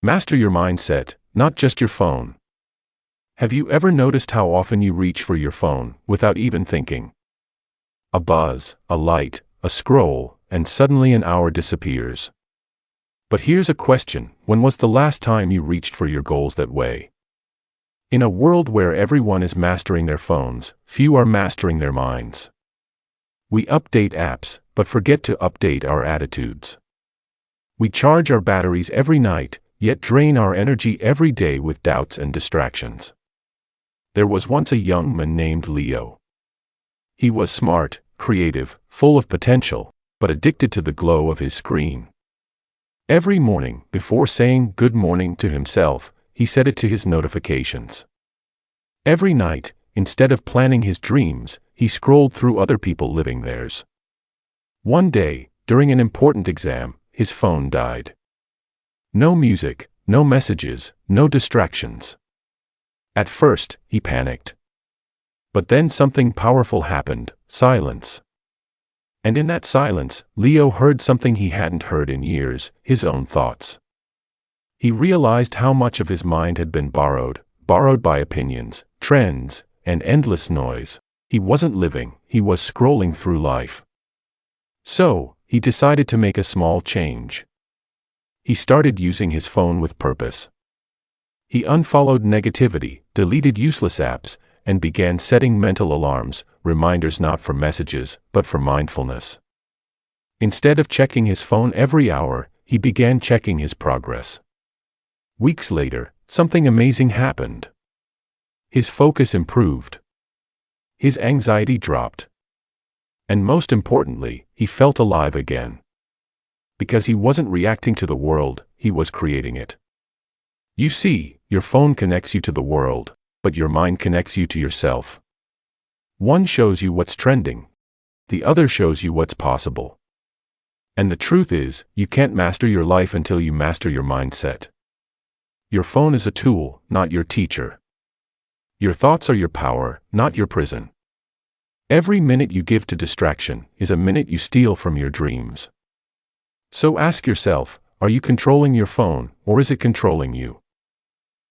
Master your mindset, not just your phone. Have you ever noticed how often you reach for your phone without even thinking? A buzz, a light, a scroll, and suddenly an hour disappears. But here's a question: when was the last time you reached for your goals that way? In a world where everyone is mastering their phones, few are mastering their minds. We update apps, but forget to update our attitudes. We charge our batteries every night, yet drain our energy every day with doubts and distractions. There was once a young man named Leo. He was smart, creative, full of potential, but addicted to the glow of his screen. Every morning, before saying good morning to himself, he set it to his notifications. Every night, instead of planning his dreams, he scrolled through other people living theirs. One day, during an important exam, his phone died. No music, no messages, no distractions. At first, he panicked. But then something powerful happened: silence. And in that silence, Leo heard something he hadn't heard in years: his own thoughts. He realized how much of his mind had been borrowed by opinions, trends, and endless noise. He wasn't living, he was scrolling through life. So, he decided to make a small change. He started using his phone with purpose. He unfollowed negativity, deleted useless apps, and began setting mental alarms, reminders not for messages, but for mindfulness. Instead of checking his phone every hour, he began checking his progress. Weeks later, something amazing happened. His focus improved. His anxiety dropped. And most importantly, he felt alive again. Because he wasn't reacting to the world, he was creating it. You see, your phone connects you to the world, but your mind connects you to yourself. One shows you what's trending. The other shows you what's possible. And the truth is, you can't master your life until you master your mindset. Your phone is a tool, not your teacher. Your thoughts are your power, not your prison. Every minute you give to distraction is a minute you steal from your dreams. So ask yourself, are you controlling your phone, or is it controlling you?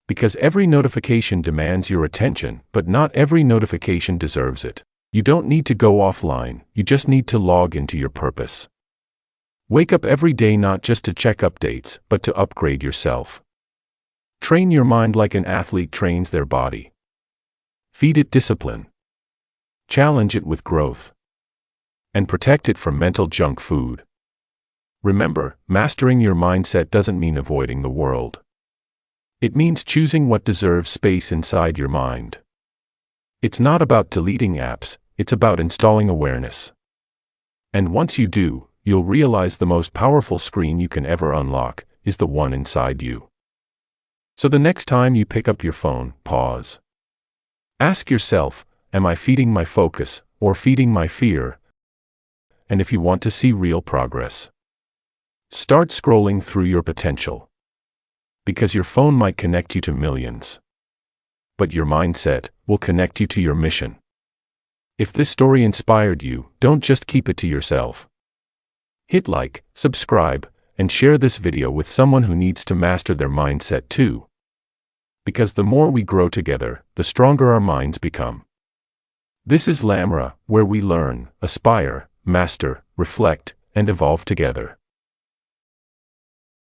Because every notification demands your attention, but not every notification deserves it. You don't need to go offline, you just need to log into your purpose. Wake up every day not just to check updates, but to upgrade yourself. Train your mind like an athlete trains their body. Feed it discipline. Challenge it with growth. And protect it from mental junk food. Remember, mastering your mindset doesn't mean avoiding the world. It means choosing what deserves space inside your mind. It's not about deleting apps, it's about installing awareness. And once you do, you'll realize the most powerful screen you can ever unlock is the one inside you. So the next time you pick up your phone, pause. Ask yourself, am I feeding my focus, or feeding my fear? And if you want to see real progress, start scrolling through your potential. Because your phone might connect you to millions, but your mindset will connect you to your mission. If this story inspired you, don't just keep it to yourself. Hit like, subscribe, and share this video with someone who needs to master their mindset too. Because the more we grow together, the stronger our minds become. This is LAMRE, where we learn, aspire, master, reflect, and evolve together.